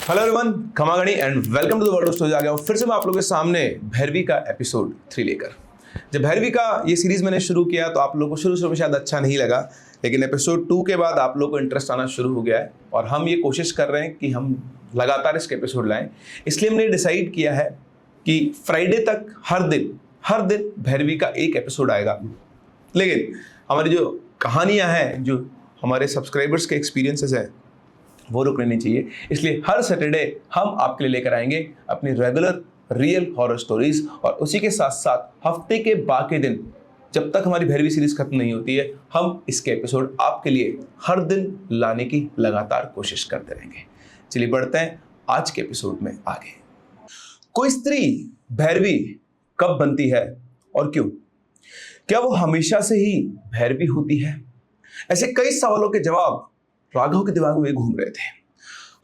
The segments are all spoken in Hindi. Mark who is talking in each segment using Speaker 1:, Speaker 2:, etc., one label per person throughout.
Speaker 1: हेलो एवरीवन, खमागणी and welcome to the world of stories. आ गया हूं फिर से मैं आप लोगों के सामने भैरवी का एपिसोड 3 लेकर। जब भैरवी का ये सीरीज मैंने शुरू किया तो आप लोगों को शुरू में शायद अच्छा नहीं लगा, लेकिन एपिसोड 2 के बाद आप लोगों को इंटरेस्ट आना शुरू हो गया है और हम ये कोशिश कर रहे हैं कि हम लगातार इसके एपिसोड लाएं। इसलिए हमने डिसाइड किया है कि फ्राइडे तक हर दिन भैरवी का एक एपिसोड आएगा। लेकिन हमारी जो कहानियाँ हैं, जो हमारे सब्सक्राइबर्स के एक्सपीरियंसेस हैं, वो रुकने नहीं चाहिए। इसलिए हर सैटरडे हम आपके लिए लेकर आएंगे अपनी रेगुलर रियल हॉरर स्टोरीज, और उसी के साथ साथ हफ्ते के बाकी दिन, जब तक हमारी भैरवी सीरीज खत्म नहीं होती है, हम इसके एपिसोड आपके लिए हर दिन लाने की लगातार कोशिश करते रहेंगे। चलिए बढ़ते हैं आज के एपिसोड में आगे। कोई स्त्री भैरवी कब बनती है और क्यों? क्या वो हमेशा से ही भैरवी होती है? ऐसे कई सवालों के जवाब राघव के दिमाग में घूम रहे थे।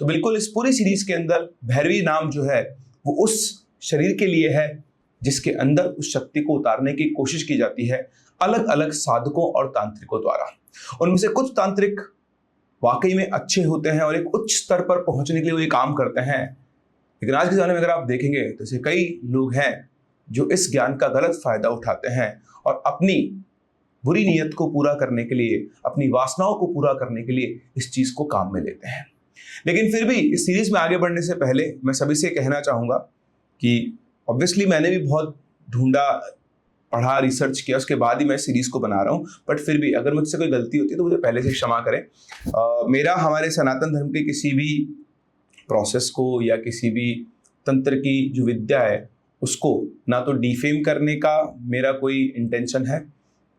Speaker 1: तो बिल्कुल इस पूरी सीरीज के अंदर भैरवी नाम जो है वो उस शरीर के लिए है जिसके अंदर उस शक्ति को उतारने की कोशिश की जाती है अलग अलग साधकों और तांत्रिकों द्वारा। उनमें से कुछ तांत्रिक वाकई में अच्छे होते हैं और एक उच्च स्तर पर पहुंचने के लिए वो ये काम करते हैं, लेकिन आज के ज़माने में अगर आप देखेंगे तो ऐसे कई लोग हैं जो इस ज्ञान का गलत फायदा उठाते हैं और अपनी बुरी नीयत को पूरा करने के लिए, अपनी वासनाओं को पूरा करने के लिए इस चीज को काम में लेते हैं। लेकिन फिर भी इस सीरीज में आगे बढ़ने से पहले मैं सभी से कहना चाहूंगा कि ऑब्वियसली मैंने भी बहुत ढूंढा, पढ़ा, रिसर्च किया, उसके बाद ही मैं सीरीज को बना रहा हूं। बट फिर भी अगर मुझसे कोई गलती होती है तो मुझे पहले से क्षमा करें। मेरा हमारे सनातन धर्म के किसी भी प्रोसेस को या किसी भी तंत्र की जो विद्या है उसको ना तो डिफेम करने का मेरा कोई इंटेंशन है।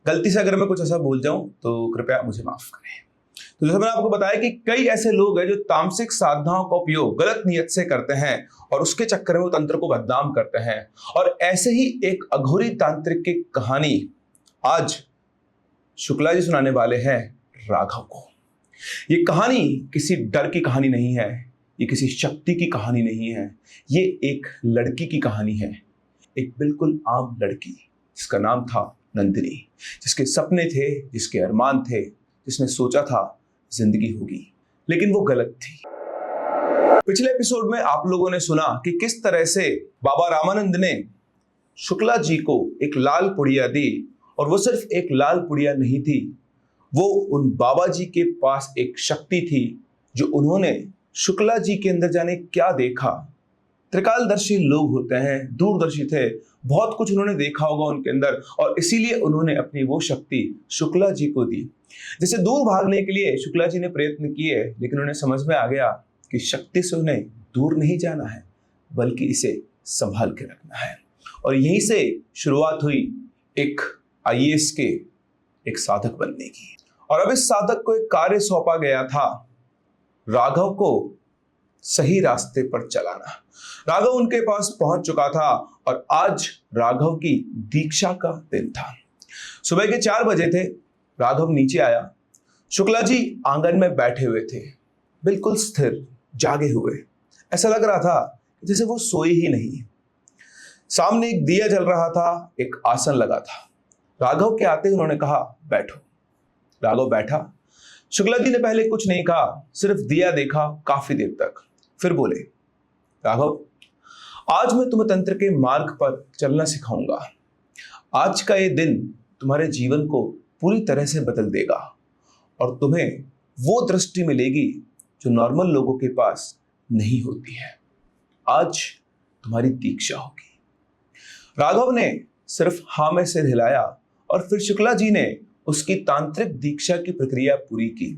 Speaker 1: गलती से अगर मैं कुछ ऐसा बोल जाऊं तो कृपया मुझे माफ करें। तो जैसे मैंने आपको बताया कि कई ऐसे लोग हैं जो तामसिक साधनाओं का उपयोग गलत नियत से करते हैं और उसके चक्कर में वो तंत्र को बदनाम करते हैं। और ऐसे ही एक अघोरी तांत्रिक की कहानी आज शुक्ला जी सुनाने वाले हैं राघव को। ये कहानी किसी डर की कहानी नहीं है, ये किसी शक्ति की कहानी नहीं है, ये एक लड़की की कहानी है। एक बिल्कुल आम लड़की जिसका नाम था नंदिनी, जिसके सपने थे, जिसके अरमान थे, जिसने सोचा था जिंदगी होगी, लेकिन वो गलत थी। पिछले एपिसोड में आप लोगों ने सुना कि किस तरह से बाबा रामानंद ने शुक्ला जी को एक लाल पुड़िया दी, और वो सिर्फ एक लाल पुड़िया नहीं थी, वो उन बाबा जी के पास एक शक्ति थी जो उन्होंने शुक्ला जी के अंदर जाने क्या देखा। त्रिकालदर्शी लोग होते हैं, दूरदर्शी थे, बहुत कुछ उन्होंने देखा होगा उनके अंदर, और इसीलिए उन्होंने अपनी वो शक्ति शुक्ला जी को दी। जैसे दूर भागने के लिए शुक्ला जी ने प्रयत्न किए, लेकिन उन्हें समझ में आ गया कि शक्ति से उन्हें दूर नहीं जाना है, बल्कि इसे संभाल के रखना है। और यहीं से शुरुआत हुई एक आईएएस के एक साधक बनने की। और अब इस साधक को एक कार्य सौंपा गया था, राघव को सही रास्ते पर चलाना। राघव उनके पास पहुंच चुका था और आज राघव की दीक्षा का दिन था। सुबह के 4 बजे थे। राघव नीचे आया। शुक्ला जी आंगन में बैठे हुए थे, बिल्कुल स्थिर, जागे हुए। ऐसा लग रहा था जैसे वो सोए ही नहीं। सामने एक दिया जल रहा था, एक आसन लगा था। राघव के आते उन्होंने कहा, बैठो। राघव बैठा। शुक्ला जी ने पहले कुछ नहीं कहा, सिर्फ दिया देखा काफी देर तक। फिर बोले, राघव, आज मैं तुम्हें तंत्र के मार्ग पर चलना सिखाऊंगा। आज का ये दिन तुम्हारे जीवन को पूरी तरह से बदल देगा और तुम्हें वो दृष्टि मिलेगी जो नॉर्मल लोगों के पास नहीं होती है। आज तुम्हारी दीक्षा होगी। राघव ने सिर्फ हाँ में सिर हिलाया और फिर शुक्ला जी ने उसकी तांत्रिक दीक्षा की प्रक्रिया पूरी की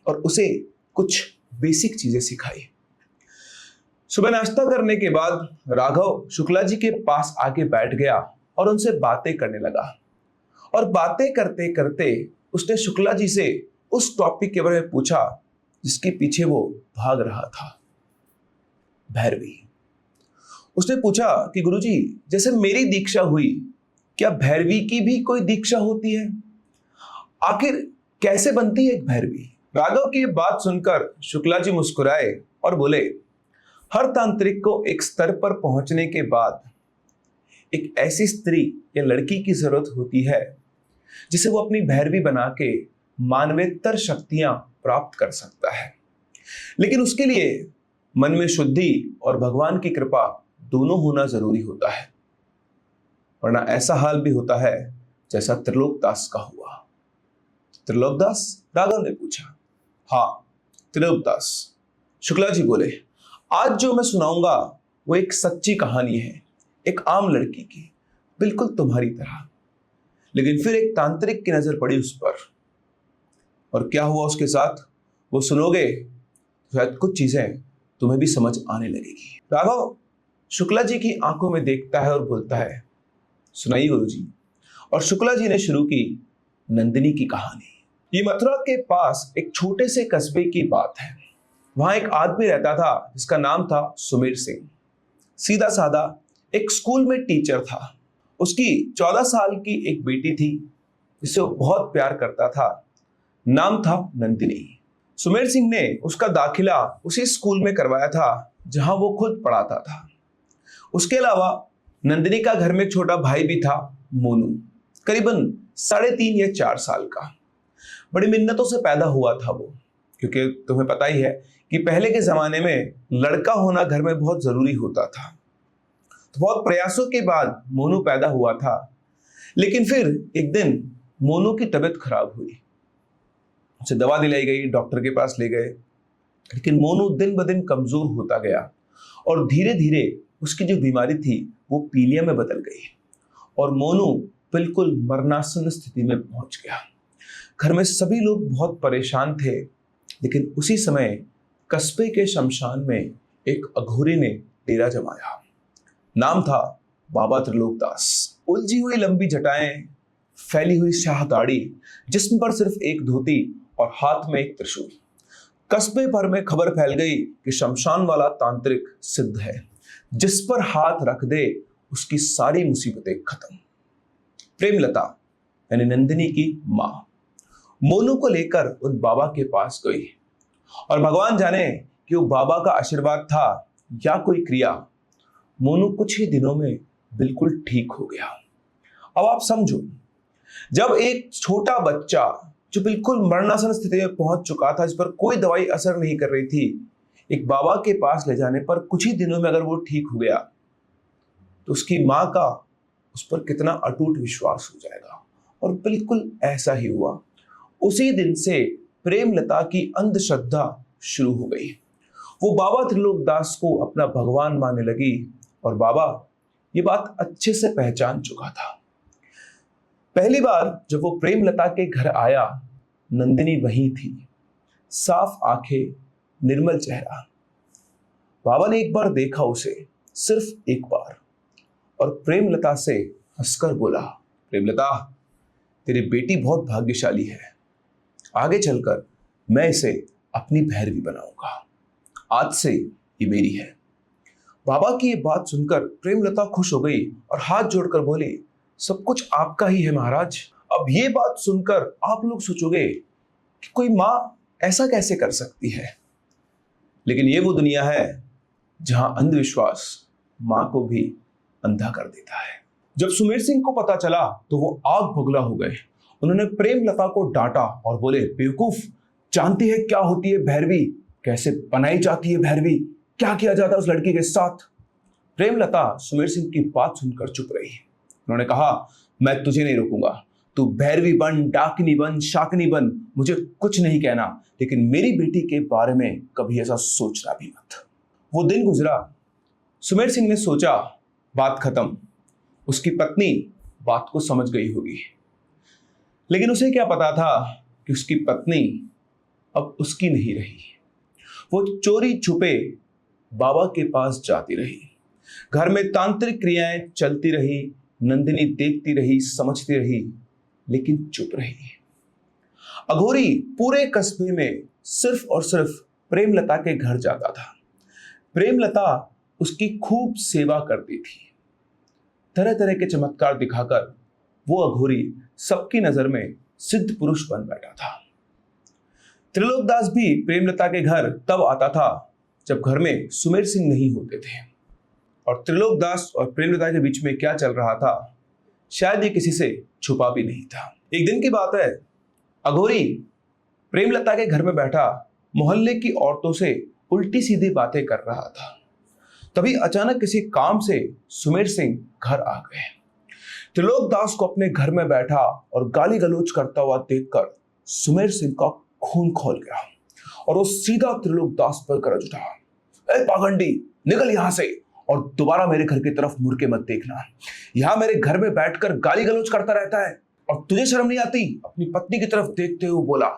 Speaker 1: और उसे कुछ बेसिक चीजें सिखाई। सुबह नाश्ता करने के बाद राघव शुक्ला जी के पास आके बैठ गया और उनसे बातें करने लगा। और बातें करते करते उसने शुक्ला जी से उस टॉपिक के बारे में पूछा जिसके पीछे वो भाग रहा था, भैरवी। उसने पूछा कि गुरुजी, जैसे मेरी दीक्षा हुई, क्या भैरवी की भी कोई दीक्षा होती है? आखिर कैसे बनती है एक भैरवी? राघव की बात सुनकर शुक्ला जी मुस्कुराए और बोले, हर तांत्रिक को एक स्तर पर पहुंचने के बाद एक ऐसी स्त्री या लड़की की जरूरत होती है जिसे वो अपनी भैरवी बना के मानवेतर शक्तियां प्राप्त कर सकता है। लेकिन उसके लिए मन में शुद्धि और भगवान की कृपा दोनों होना जरूरी होता है, वरना ऐसा हाल भी होता है जैसा त्रिलोकदास का हुआ। त्रिलोकदास? राघव ने पूछा। हाँ, त्रिलोकदास। शुक्ला जी बोले, आज जो मैं सुनाऊंगा वो एक सच्ची कहानी है, एक आम लड़की की, बिल्कुल तुम्हारी तरह। लेकिन फिर एक तांत्रिक की नजर पड़ी उस पर, और क्या हुआ उसके साथ वो सुनोगे तो शायद कुछ चीजें तुम्हें भी समझ आने लगेगी। राघव शुक्ला जी की आंखों में देखता है और बोलता है, सुनाइए गुरुजी। और शुक्ला जी ने शुरू की नंदिनी की कहानी। ये मथुरा के पास एक छोटे से कस्बे की बात है। वहां एक आदमी रहता था जिसका नाम था सुमेर सिंह। सीधा साधा एक स्कूल में टीचर था। उसकी 14 साल की एक बेटी थी जिसे वो बहुत प्यार करता था। नाम था नंदिनी। सुमेर सिंह ने उसका दाखिला उसी स्कूल में करवाया था जहां वो खुद पढ़ाता था। उसके अलावा नंदिनी का घर में एक छोटा भाई भी था, मोनू, करीबन 3.5 या 4 साल का। बड़ी मिन्नतों से पैदा हुआ था वो, क्योंकि तुम्हें पता ही है कि पहले के जमाने में लड़का होना घर में बहुत जरूरी होता था। तो बहुत प्रयासों के बाद मोनू पैदा हुआ था। लेकिन फिर एक दिन मोनू की तबीयत खराब हुई। उसे दवा दिलाई गई, डॉक्टर के पास ले गए, लेकिन मोनू दिन ब दिन कमजोर होता गया और धीरे धीरे उसकी जो बीमारी थी वो पीलिया में बदल गई और मोनू बिल्कुल मरणासन स्थिति में पहुंच गया। घर में सभी लोग बहुत परेशान थे। लेकिन उसी समय कस्बे के शमशान में एक अघोरी ने डेरा जमाया। नाम था बाबा त्रिलोकदास। उलझी हुई लंबी जटाएं, फैली हुई स्याह दाढ़ी, जिस्म पर सिर्फ एक धोती और हाथ में एक त्रिशूल। कस्बे भर में खबर फैल गई कि शमशान वाला तांत्रिक सिद्ध है, जिस पर हाथ रख दे उसकी सारी मुसीबतें खत्म। प्रेमलता यानी नंदिनी की मां मोनू को लेकर उन बाबा के पास गई और भगवान जाने कि वो बाबा का आशीर्वाद था या कोई क्रिया, मोनू कुछ ही दिनों में बिल्कुल ठीक हो गया। अब आप समझो, जब एक छोटा बच्चा जो बिल्कुल मरणासन स्थिति में पहुंच चुका था, जिस पर कोई दवाई असर नहीं कर रही थी, एक बाबा के पास ले जाने पर कुछ ही दिनों में अगर वो ठीक हो गया तो उसकी मां का उस पर कितना अटूट विश्वास हो जाएगा। और बिल्कुल ऐसा ही हुआ। उसी दिन से प्रेमलता की अंधश्रद्धा शुरू हो गई। वो बाबा त्रिलोकदास को अपना भगवान मानने लगी और बाबा ये बात अच्छे से पहचान चुका था। पहली बार जब वो प्रेमलता के घर आया, नंदिनी वहीं थी, साफ आंखें, निर्मल चेहरा। बाबा ने एक बार देखा उसे, सिर्फ एक बार, और प्रेमलता से हंसकर बोला, प्रेमलता, तेरी बेटी बहुत भाग्यशाली है। आगे चलकर मैं इसे अपनी भैरवी बनाऊंगा। आज से ये मेरी है। बाबा की ये बात सुनकर प्रेमलता खुश हो गई और हाथ जोड़कर बोली, सब कुछ आपका ही है महाराज। अब ये बात सुनकर आप लोग सोचोगे कि कोई मां ऐसा कैसे कर सकती है, लेकिन ये वो दुनिया है जहां अंधविश्वास मां को भी अंधा कर देता है। जब सुमेर सिंह को पता चला तो वो आग बगुला हो गए। उन्होंने प्रेमलता को डांटा और बोले, बेवकूफ, जानती है क्या होती है भैरवी, कैसे बनाई जाती है भैरवी, क्या किया जाता है उस लड़की के साथ। प्रेमलता सुमेर सिंह की बात सुनकर चुप रही। उन्होंने कहा, मैं तुझे नहीं रोकूंगा, तू भैरवी बन, डाकनी बन, शाकनी बन, मुझे कुछ नहीं कहना, लेकिन मेरी बेटी के बारे में कभी ऐसा सोचना भी मत। वो दिन गुजरा। सुमेर सिंह ने सोचा बात खत्म, उसकी पत्नी बात को समझ गई होगी, लेकिन उसे क्या पता था कि उसकी पत्नी अब उसकी नहीं रही। वो चोरी छुपे बाबा के पास जाती रही। घर में तांत्रिक क्रियाएं चलती रही। नंदिनी देखती रही, समझती रही, लेकिन चुप रही। अघोरी पूरे कस्बे में सिर्फ और सिर्फ प्रेमलता के घर जाता था। प्रेमलता उसकी खूब सेवा करती थी। तरह तरह के चमत्कार दिखाकर वो अघोरी सबकी नजर में सिद्ध पुरुष बन बैठा था। त्रिलोकदास भी प्रेमलता के घर तब आता था जब घर में सुमेर सिंह नहीं होते थे। और त्रिलोकदास और प्रेमलता के बीच में क्या चल रहा था, शायद ये किसी से छुपा भी नहीं था। एक दिन की बात है, अघोरी प्रेमलता के घर में बैठा मोहल्ले की औरतों से उल्टी सीधी बातें कर रहा था। तभी अचानक किसी काम से सुमेर सिंह घर आ गए। त्रिलोकदास को अपने घर में बैठा और गाली गलौज करता हुआ देखकर सुमेर सिंह का खून खौल गया और वो सीधा त्रिलोकदास पर गरज उठा। ए पाखंडी, निकल यहां से और दोबारा मेरे घर की तरफ मुड़ के मत देखना। यहां मेरे घर में बैठकर गाली गलौज करता रहता है और तुझे शर्म नहीं आती? अपनी पत्नी की तरफ देखते हुए बोला।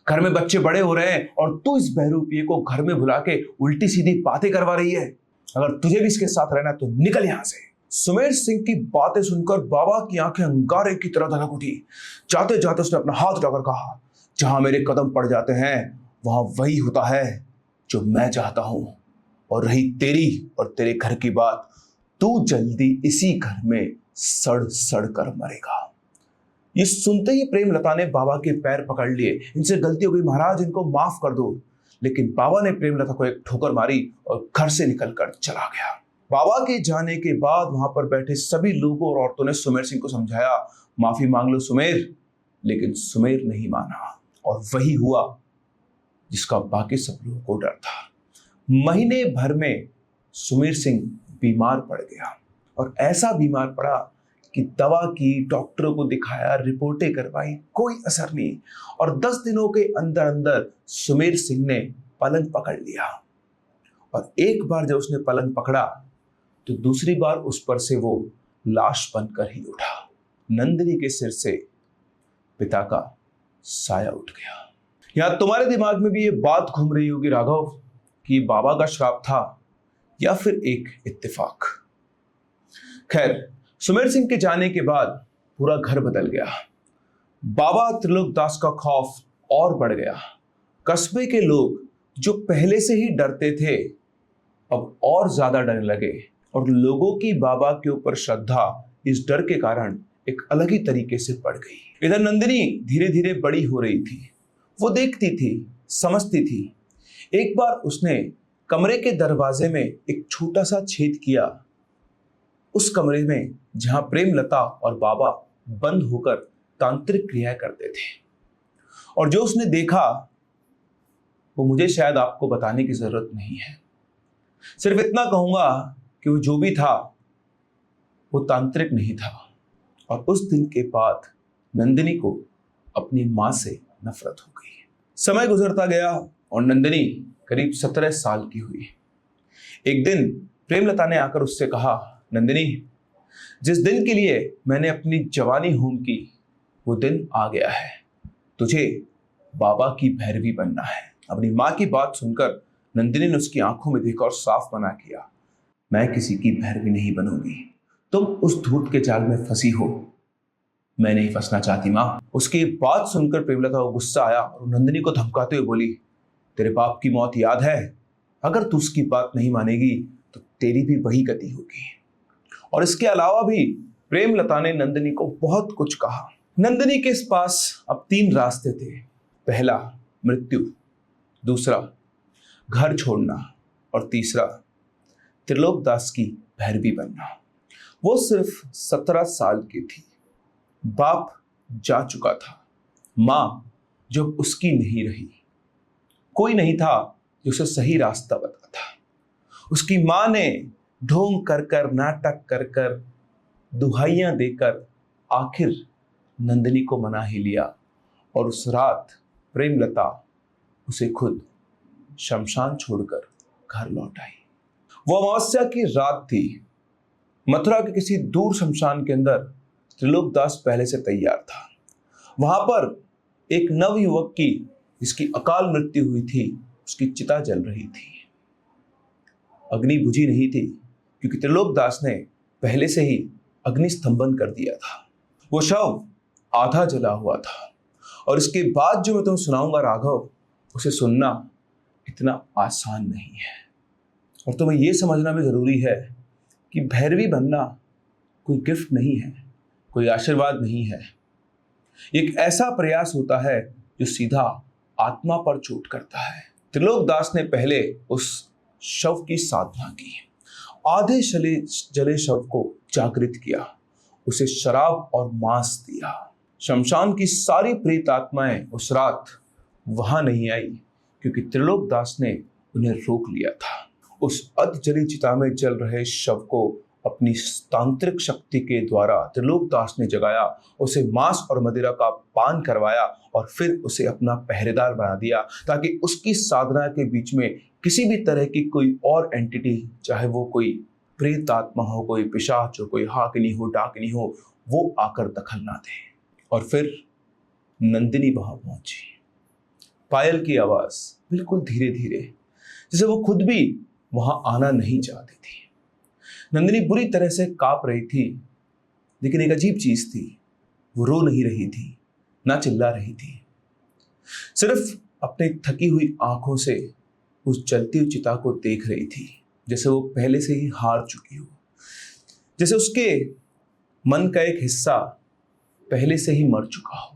Speaker 1: घर में बच्चे बड़े हो रहे हैं और तू इस बहरूपिये को घर में बुला के उल्टी सीधी बातें करवा रही है। अगर तुझे भी इसके साथ रहना तो निकल यहां से। सुमेर सिंह की बातें सुनकर बाबा की आंखें अंगारे की तरह धड़क उठी। जाते जाते उसने अपना हाथ उठाकर कहा, जहां मेरे कदम पड़ जाते हैं वहां वही होता है जो मैं चाहता हूं। और रही तेरी और तेरे घर की बात, तू जल्दी इसी घर में सड़ सड़ कर मरेगा। ये सुनते ही प्रेमलता ने बाबा के पैर पकड़ लिए। इनसे गलती हो गई महाराज, इनको माफ कर दो। लेकिन बाबा ने प्रेमलता को एक ठोकर मारी और घर से निकलकर चला गया। बाबा के जाने के बाद वहां पर बैठे सभी लोगों और औरतों ने सुमेर सिंह को समझाया, माफी मांग लो सुमेर। लेकिन सुमेर नहीं माना और वही हुआ जिसका बाकी सब लोगों को डर था। महीने भर में सुमेर सिंह बीमार पड़ गया और ऐसा बीमार पड़ा कि दवा की, डॉक्टरों को दिखाया, रिपोर्टें करवाई, कोई असर नहीं। और 10 दिनों के अंदर अंदर सुमेर सिंह ने पलंग पकड़ लिया। और एक बार जब उसने पलंग पकड़ा तो दूसरी बार उस पर से वो लाश बनकर ही उठा। नंदिनी के सिर से पिता का साया उठ गया। यहां तुम्हारे दिमाग में भी ये बात घूम रही होगी राघव कि बाबा का श्राप था या फिर एक इत्तेफाक। खैर, सुमेर सिंह के जाने के बाद पूरा घर बदल गया। बाबा त्रिलोकदास का खौफ और बढ़ गया। कस्बे के लोग जो पहले से ही डरते थे अब और ज्यादा डरने लगे और लोगों की बाबा के ऊपर श्रद्धा इस डर के कारण एक अलग ही तरीके से बढ़ गई। इधर नंदिनी धीरे धीरे बड़ी हो रही थी। वो देखती थी, समझती थी। एक बार उसने कमरे के दरवाजे में एक छोटा सा छेद किया। उस कमरे में जहां प्रेमलता और बाबा बंद होकर तांत्रिक क्रिया करते थे। और जो उसने देखा वो मुझे शायद आपको बताने की जरूरत नहीं है। सिर्फ इतना कहूंगा कि वो जो भी था वो तांत्रिक नहीं था। और उस दिन के बाद नंदिनी को अपनी मां से नफरत हो गई। समय गुजरता गया और नंदिनी करीब 17 साल की हुई। एक दिन प्रेमलता ने आकर उससे कहा, नंदिनी, जिस दिन के लिए मैंने अपनी जवानी होम की वो दिन आ गया है। तुझे बाबा की भैरवी बनना है। अपनी मां की बात सुनकर नंदिनी ने उसकी आंखों में देखा और साफ मना किया, मैं किसी की भैरवी नहीं बनूंगी। तुम उस धूत के जाल में फंसी हो, मैं नहीं फंसना चाहती मां। उसकी बात सुनकर प्रेमलता को गुस्सा आया और नंदिनी को धमकाते हुए बोली, तेरे बाप की मौत याद है? अगर तू उसकी बात नहीं मानेगी तो तेरी भी वही गति होगी। और इसके अलावा भी प्रेमलता ने नंदिनी को बहुत कुछ कहा। नंदिनी के पास अब 3 रास्ते थे। पहला मृत्यु, दूसरा घर छोड़ना और तीसरा त्रिलोकदास की भैरवी बनना। वो सिर्फ 17 साल की थी। बाप जा चुका था, मां जो उसकी नहीं रही। कोई नहीं था जो उसे सही रास्ता बताता। उसकी मां ने ढोंग कर कर, नाटक कर कर, दुहाइयां देकर आखिर नंदिनी को मना ही लिया। और उस रात प्रेमलता उसे खुद शमशान छोड़कर घर लौट आई। वो अमावस्या की रात थी। मथुरा के किसी दूर शमशान के अंदर त्रिलोकदास पहले से तैयार था। वहां पर एक नव युवक की, जिसकी अकाल मृत्यु हुई थी, उसकी चिता जल रही थी। अग्नि बुझी नहीं थी क्योंकि त्रिलोकदास ने पहले से ही अग्नि स्तंभन कर दिया था। वो शव आधा जला हुआ था। और इसके बाद जो मैं तुम्हें सुनाऊंगा राघव, उसे सुनना इतना आसान नहीं है। और तुम्हें यह समझना भी जरूरी है कि भैरवी बनना कोई गिफ्ट नहीं है, कोई आशीर्वाद नहीं है। एक ऐसा प्रयास होता है जो सीधा आत्मा पर चोट करता है। त्रिलोकदास ने पहले उस शव की साधना की, आधे जले शव को जागृत किया, उसे शराब और मांस दिया। शमशान की सारी प्रेत आत्माएं उस रात वहां नहीं आई क्योंकि त्रिलोकदास ने उन्हें रोक लिया था। उस अधजली चिता में जल रहे शव को अपनी तांत्रिक शक्ति के द्वारा त्रिलोकदास ने जगाया, उसे मांस और मदिरा का पान करवाया और फिर उसे अपना पहरेदार बना दिया, ताकि उसकी साधना के बीच में किसी भी तरह की कोई और एंटिटी, चाहे वो कोई प्रेत आत्मा हो, कोई पिशाच हो, कोई हाकिनी हो, डाकिनी हो, वो आकर दखल ना दे। और फिर नंदिनी वहां पहुंची। पायल की आवाज बिल्कुल धीरे धीरे, जैसे वो खुद भी वहां आना नहीं चाहती थी। नंदिनी बुरी तरह से कांप रही थी, लेकिन एक अजीब चीज थी, वो रो नहीं रही थी, ना चिल्ला रही थी, सिर्फ अपने थकी हुई आंखों से उस जलती हुई चिता को देख रही थी, जैसे वो पहले से ही हार चुकी हो, जैसे उसके मन का एक हिस्सा पहले से ही मर चुका हो।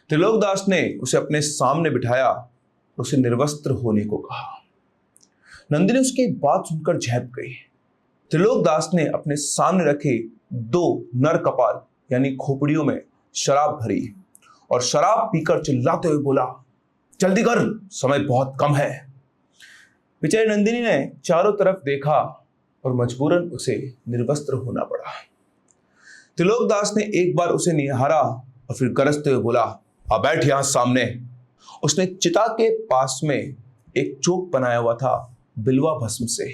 Speaker 1: त्रिलोकदास ने उसे अपने सामने बिठाया और उसे निर्वस्त्र होने को कहा। नंदिनी उसकी बात सुनकर झेप गई। त्रिलोकदास ने अपने सामने रखे 2 नर कपाल यानी खोपड़ियों में शराब भरी और शराब पीकर चिल्लाते हुए बोला, जल्दी कर, समय बहुत कम है। बेचारी नंदिनी ने चारों तरफ देखा और मजबूरन उसे निर्वस्त्र होना पड़ा। त्रिलोकदास ने एक बार उसे निहारा और फिर गरजते हुए बोला, आ बैठ यहां सामने। उसने चिता के पास में एक चौक बनाया हुआ था बिल्वा भस्म से।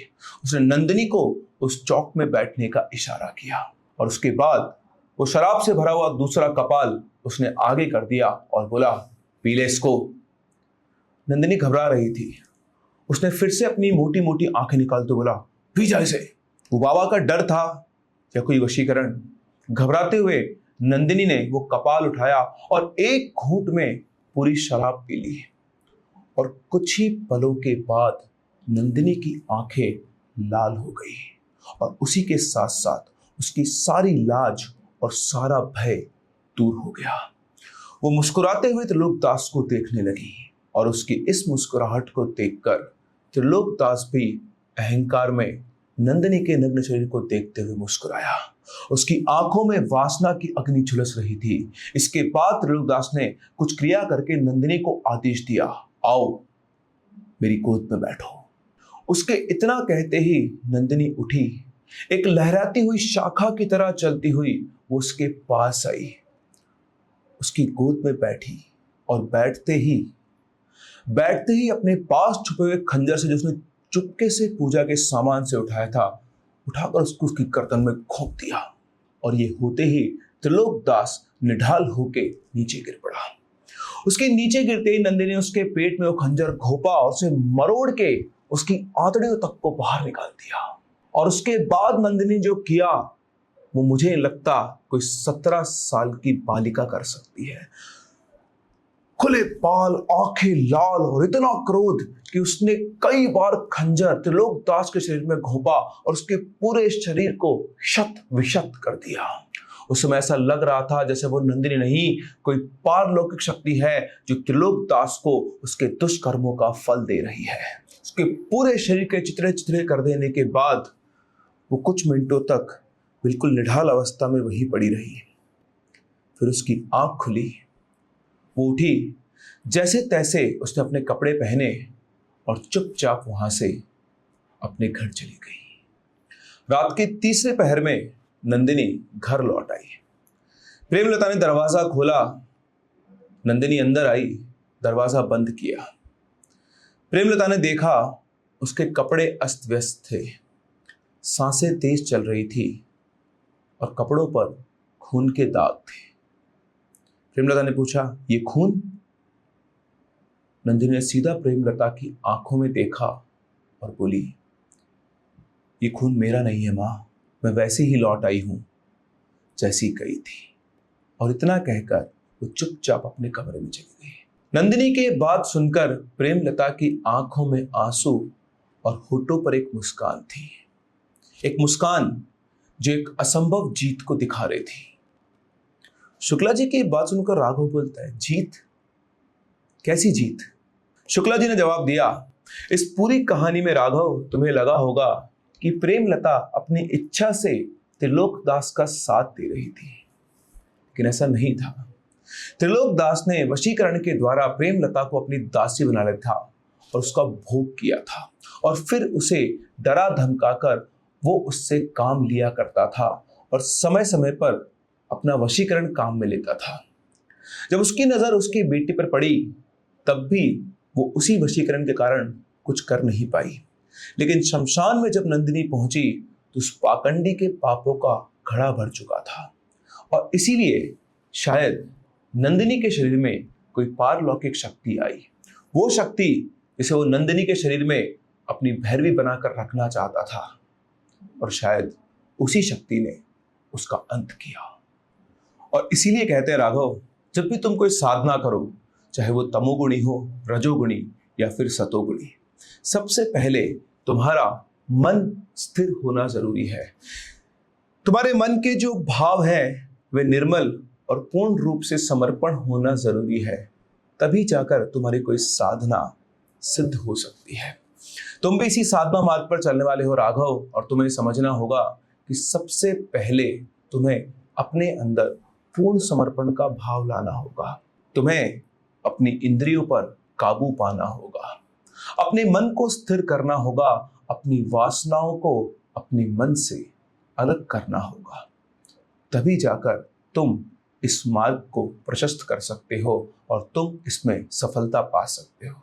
Speaker 1: उसने नंदिनी को उस चौक में बैठने का इशारा किया और उसके बाद वो शराब से भरा हुआ दूसरा कपाल उसने आगे कर दिया और बोला, पी ले इसको। नंदिनी घबरा रही थी। उसने फिर से अपनी मोटी मोटी आंखें निकालते बोला, पी जा इसे। वो बाबा का डर था या कोई वशीकरण। घबराते हुए नंदिनी ने वो कपाल उठाया और एक घूंट में पूरी शराब पी ली और कुछ ही पलों के बाद नंदिनी की आंखें लाल हो गई और उसी के साथ साथ उसकी सारी लाज और सारा भय दूर हो गया। वो मुस्कुराते हुए त्रिलोकदास को देखने लगी और उसकी इस मुस्कुराहट को देखकर त्रिलोकदास भी अहंकार में नंदिनी के नग्न शरीर को देखते हुए मुस्कुराया। उसकी आंखों में वासना की अग्नि झुलस रही थी। इसके बाद त्रिलोकदास ने कुछ क्रिया करके नंदिनी को आदेश दिया, आओ मेरी गोद में बैठो। उसके इतना कहते ही नंदिनी उठी। एक लहराती हुई शाखा की तरह चलती हुई वो उसके पास आई, उसकी गोद में बैठी और बैठते ही अपने पास छुपे हुए खंजर से, जो उसने चुपके से पूजा के सामान से उठाया था, उठाकर उसको उसकी गर्दन में घोंप दिया और ये होते ही त्रिलोकदास निढाल होके नीचे गिर पड़ा। उसके नीचे गिरते ही नंदिनी ने उसके पेट में वो खंजर घोंपा और उसे मरोड़ के उसकी आंतड़ियों तक को बाहर निकाल दिया। और उसके बाद नंदिनी जो किया वो मुझे लगता कोई 17 साल की बालिका कर सकती है। खुले बाल, आंखें लाल और इतना क्रोध कि उसने कई बार खंजर त्रिलोकदास के शरीर में घोंपा और उसके पूरे शरीर को शत विशत कर दिया। उस समय ऐसा लग रहा था जैसे वो नंदिनी नहीं, कोई पारलौकिक शक्ति है जो त्रिलोकदास को उसके दुष्कर्मों का फल दे रही है। उसके पूरे शरीर के चित्रे चित्रे कर देने के बाद वो कुछ मिनटों तक बिल्कुल निढाल अवस्था में वहीं पड़ी रही। फिर उसकी आंख खुली, वो उठी, जैसे तैसे उसने अपने कपड़े पहने और चुपचाप वहां से अपने घर चली गई। रात के तीसरे पहर में नंदिनी घर लौट आई। प्रेमलता ने दरवाजा खोला। नंदिनी अंदर आई, दरवाजा बंद किया। प्रेमलता ने देखा उसके कपड़े अस्त व्यस्त थे, सांसें तेज चल रही थी और कपड़ों पर खून के दाग थे। प्रेमलता ने पूछा, ये खून? नंदिनी ने सीधा प्रेमलता की आंखों में देखा और बोली, ये खून मेरा नहीं है मां, मैं वैसे ही लौट आई हूं जैसी गई थी। और इतना कहकर वो चुपचाप अपने कमरे में चली गई। नंदिनी के बात सुनकर प्रेमलता की आंखों में आंसू और होठों पर एक मुस्कान थी, एक मुस्कान जो एक असंभव जीत को दिखा रही थी। शुक्ला जी की बात सुनकर राघव बोलता है, जीत? कैसी जीत? शुक्ला जी ने जवाब दिया, इस पूरी कहानी में राघव तुम्हें लगा होगा कि प्रेमलता अपनी इच्छा से त्रिलोकदास का साथ दे रही थी, लेकिन ऐसा नहीं था। त्रिलोकदास ने वशीकरण के द्वारा प्रेमलता को अपनी दासी बना लिया था और उसका भोग किया था, और फिर उसे डरा धमकाकर वो उससे काम लिया करता था और समय समय पर अपना वशीकरण काम में लेता था। जब उसकी नजर उसकी बेटी पर पड़ी तब भी वो उसी वशीकरण के कारण कुछ कर नहीं पाई। लेकिन शमशान में जब नंदिनी पहुंची तो उस पाखंडी के पापों का घड़ा भर चुका था, और इसीलिए शायद नंदिनी के शरीर में कोई पारलौकिक शक्ति आई। वो शक्ति जिसे वो नंदिनी के शरीर में अपनी भैरवी बनाकर रखना चाहता था, और शायद उसी शक्ति ने उसका अंत किया। और इसीलिए कहते हैं राघव, जब भी तुम कोई साधना करो, चाहे वो तमोगुणी हो, रजोगुणी या फिर सतोगुणी, सबसे पहले तुम्हारा मन स्थिर होना जरूरी है। तुम्हारे मन के जो भाव हैं वे निर्मल और पूर्ण रूप से समर्पण होना जरूरी है, तभी जाकर तुम्हारी कोई साधना सिद्ध हो सकती है। तुम भी इसी साधना मार्ग पर चलने वाले हो राघव, और तुम्हें समझना होगा कि सबसे पहले तुम्हें अपने अंदर पूर्ण समर्पण का भाव लाना होगा। तुम्हें अपनी इंद्रियों पर काबू पाना होगा, अपने मन को स्थिर करना होगा, अपनी वासनाओं को अपने मन से अलग करना होगा, तभी जाकर तुम इस मार्ग को प्रशस्त कर सकते हो और तुम इसमें सफलता पा सकते हो।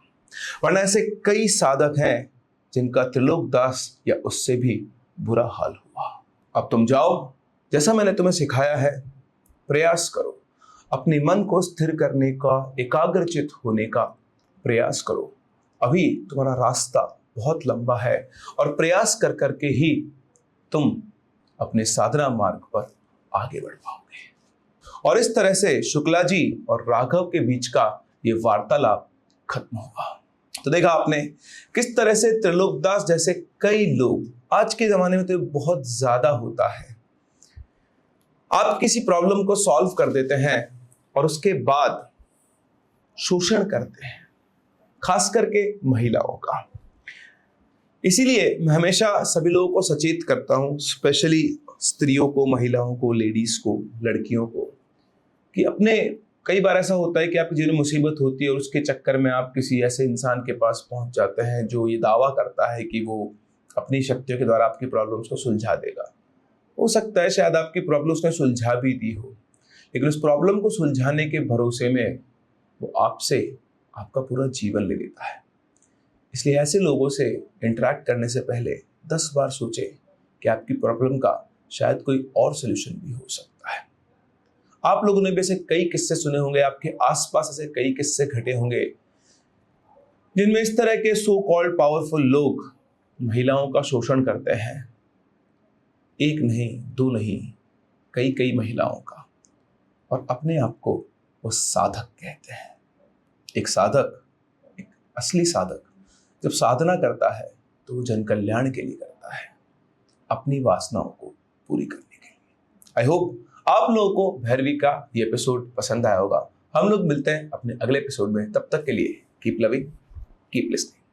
Speaker 1: वरना ऐसे कई साधक हैं जिनका त्रिलोकदास या उससे भी बुरा हाल हुआ। अब तुम जाओ, जैसा मैंने तुम्हें सिखाया है, प्रयास करो, अपने मन को स्थिर करने का, एकाग्रचित होने का प्रयास करो। अभी तुम्हारा रास्ता बहुत लंबा है और प्रयास कर करके ही तुम अपने साधना मार्ग पर आगे बढ़ पाओगे। और इस तरह से शुक्ला जी और राघव के बीच का ये वार्तालाप खत्म हुआ। तो देखा आपने किस तरह से त्रिलोकदास जैसे कई लोग, आज के जमाने में तो बहुत ज्यादा होता है, आप किसी प्रॉब्लम को सॉल्व कर देते हैं और उसके बाद शोषण करते हैं, खास करके महिलाओं का। इसीलिए मैं हमेशा सभी लोगों को सचेत करता हूं, स्पेशली स्त्रियों को, महिलाओं को, लेडीज को, लड़कियों को, कि अपने, कई बार ऐसा होता है कि आपके जीवन में मुसीबत होती है और उसके चक्कर में आप किसी ऐसे इंसान के पास पहुंच जाते हैं जो ये दावा करता है कि वो अपनी शक्तियों के द्वारा आपकी प्रॉब्लम्स को सुलझा देगा। हो सकता है शायद आपकी प्रॉब्लम उसने सुलझा भी दी हो, लेकिन उस प्रॉब्लम को सुलझाने के भरोसे में वो आपसे आपका पूरा जीवन ले लेता है। इसलिए ऐसे लोगों से इंटरेक्ट करने से पहले 10 बार सोचें कि आपकी प्रॉब्लम का शायद कोई और सोल्यूशन भी हो सकता है। आप लोगों ने भी ऐसे कई किस्से सुने होंगे, आपके आसपास ऐसे कई किस्से घटे होंगे जिनमें इस तरह के सो कॉल्ड पावरफुल लोग महिलाओं का शोषण करते हैं। एक नहीं, दो नहीं, कई कई महिलाओं का, और अपने आप को वो साधक कहते हैं। एक साधक, एक असली साधक जब साधना करता है तो वो जन कल्याण के लिए करता है, अपनी वासनाओं को पूरी करने के लिए। आई होप आप लोगों को भैरवी का ये एपिसोड पसंद आया होगा। हम लोग मिलते हैं अपने अगले एपिसोड में, तब तक के लिए कीप लविंग, कीप लिसनिंग।